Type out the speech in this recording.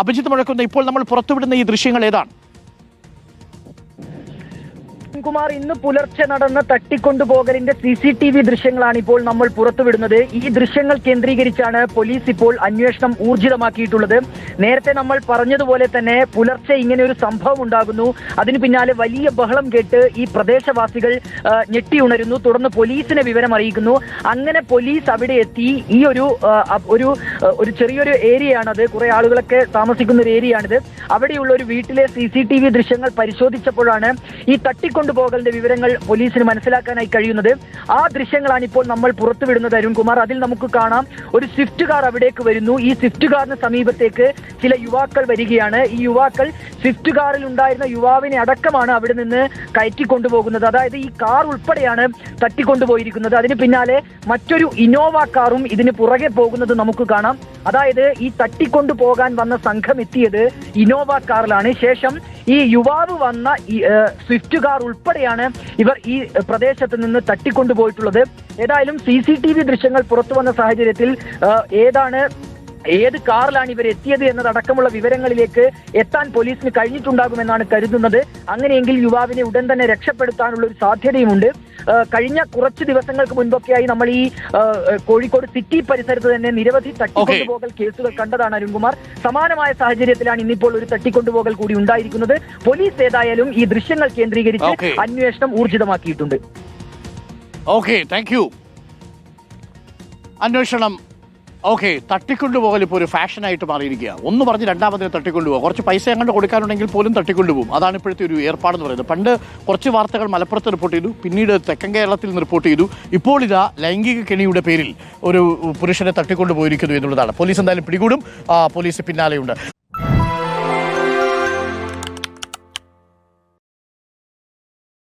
അഭിജിത്ത് മുഴക്കുന്ന ഇപ്പോൾ നമ്മൾ പുറത്തുവിടുന്ന ഈ ദൃശ്യങ്ങൾ ഏതാണ്? കുമാർ, ഇന്ന് പുലർച്ചെ നടന്ന തട്ടിക്കൊണ്ടുപോകലിന്റെ CCTV ദൃശ്യങ്ങളാണ് ഇപ്പോൾ നമ്മൾ പുറത്തുവിടുന്നത്. ഈ ദൃശ്യങ്ങൾ കേന്ദ്രീകരിച്ചാണ് പോലീസ് ഇപ്പോൾ അന്വേഷണം ഊർജിതമാക്കിയിട്ടുള്ളത്. നേരത്തെ നമ്മൾ പറഞ്ഞതുപോലെ തന്നെ പുലർച്ചെ ഇങ്ങനെ ഒരു സംഭവം ഉണ്ടാകുന്നു. അതിന് പിന്നാലെ വലിയ ബഹളം കേട്ട് ഈ പ്രദേശവാസികൾ ഞെട്ടിയുണരുന്നു. തുടർന്ന് പോലീസിനെ വിവരം അറിയിക്കുന്നു. അങ്ങനെ പോലീസ് അവിടെ എത്തി. ഈ ഒരു ചെറിയൊരു ഏരിയയാണത്, കുറെ ആളുകളൊക്കെ താമസിക്കുന്ന ഒരു ഏരിയയാണിത്. അവിടെയുള്ള ഒരു വീട്ടിലെ CCTV ദൃശ്യങ്ങൾ പരിശോധിച്ചപ്പോഴാണ് ഈ തട്ടിക്കൊണ്ടുപോകലിന്റെ വിവരങ്ങൾ പോലീസിന് മനസ്സിലാക്കാനായി കഴിയുന്നത്. ആ ദൃശ്യങ്ങളാണ് ഇപ്പോൾ നമ്മൾ പുറത്തുവിടുന്നത് അരുൺകുമാർ. അതിൽ നമുക്ക് കാണാം ഒരു സ്വിഫ്റ്റ് കാർ അവിടേക്ക് വരുന്നു. ഈ സ്വിഫ്റ്റ് കാറിന് സമീപത്തേക്ക് ചില യുവാക്കൾ വരികയാണ്. ഈ യുവാക്കൾ സ്വിഫ്റ്റ് കാറിൽ ഉണ്ടായിരുന്ന യുവാവിനെ അടക്കമാണ് അവിടെ നിന്ന് കയറ്റിക്കൊണ്ടുപോകുന്നത്. അതായത് ഈ കാർ ഉൾപ്പെടെയാണ് തട്ടിക്കൊണ്ടുപോയിരിക്കുന്നത്. അതിന് പിന്നാലെ മറ്റൊരു ഇന്നോവ കാറും ഇതിന് പുറകെ പോകുന്നത് നമുക്ക് കാണാം. അതായത് ഈ തട്ടിക്കൊണ്ടുപോകാൻ വന്ന സംഘം എത്തിയത് ഇന്നോവ കാറിലാണ്. ശേഷം ഈ യുവാവ് വന്ന സ്വിഫ്റ്റ് കാർ ഉൾപ്പെടെയാണ് ഇവർ ഈ പ്രദേശത്ത് നിന്ന് തട്ടിക്കൊണ്ടുപോയിട്ടുള്ളത്. ഏതായാലും CCTV ദൃശ്യങ്ങൾ പുറത്തു വന്ന സാഹചര്യത്തിൽ ഏത് കാറിലാണ് ഇവർ എത്തിയത് എന്നതടക്കമുള്ള വിവരങ്ങളിലേക്ക് എത്താൻ പോലീസിന് കഴിഞ്ഞിട്ടുണ്ടാകുമെന്നാണ് കരുതുന്നത്. അങ്ങനെയെങ്കിൽ യുവാവിനെ ഉടൻ തന്നെ രക്ഷപ്പെടുത്താനുള്ള ഒരു സാധ്യതയുമുണ്ട്. കഴിഞ്ഞ കുറച്ച് ദിവസങ്ങൾക്ക് മുൻപൊക്കെയായി നമ്മൾ ഈ കോഴിക്കോട് സിറ്റി പരിസരത്ത് തന്നെ നിരവധി തട്ടിക്കൊണ്ടുപോകൽ കേസുകൾ കണ്ടതാണ് അരുൺകുമാർ. സമാനമായ സാഹചര്യത്തിലാണ് ഇന്നിപ്പോൾ ഒരു തട്ടിക്കൊണ്ടുപോകൽ കൂടി ഉണ്ടായിരിക്കുന്നത്. പോലീസ് ഏതായാലും ഈ ദൃശ്യങ്ങൾ കേന്ദ്രീകരിച്ച് അന്വേഷണം ഊർജിതമാക്കിയിട്ടുണ്ട്. Thank you. അന്വേഷണം തട്ടിക്കൊണ്ടുപോകൽ ഇപ്പോൾ ഒരു ഫാഷനായിട്ട് മാറിയിരിക്കുക. ഒന്ന് പറഞ്ഞ് രണ്ടാമതിനെ തട്ടിക്കൊണ്ടുപോകുക. കുറച്ച് പൈസ അങ്ങോട്ട് കൊടുക്കാനുണ്ടെങ്കിൽ പോലും തട്ടിക്കൊണ്ടുപോകും. അതാണ് ഇപ്പോഴത്തെ ഒരു ഏർപ്പാടെന്ന് പറയുന്നത്. പണ്ട് കുറച്ച് വാർത്തകൾ മലപ്പുറത്ത് റിപ്പോർട്ട് ചെയ്തു, പിന്നീട് തെക്കൻ കേരളത്തിൽ നിന്ന് റിപ്പോർട്ട് ചെയ്തു. ഇപ്പോൾ ഇതാ ലൈംഗിക കെണിയുടെ പേരിൽ ഒരു പുരുഷനെ തട്ടിക്കൊണ്ടുപോയിരിക്കുന്നു എന്നുള്ളതാണ്. പോലീസ് എന്തായാലും പിടികൂടും. പോലീസ് പിന്നാലെയുണ്ട്.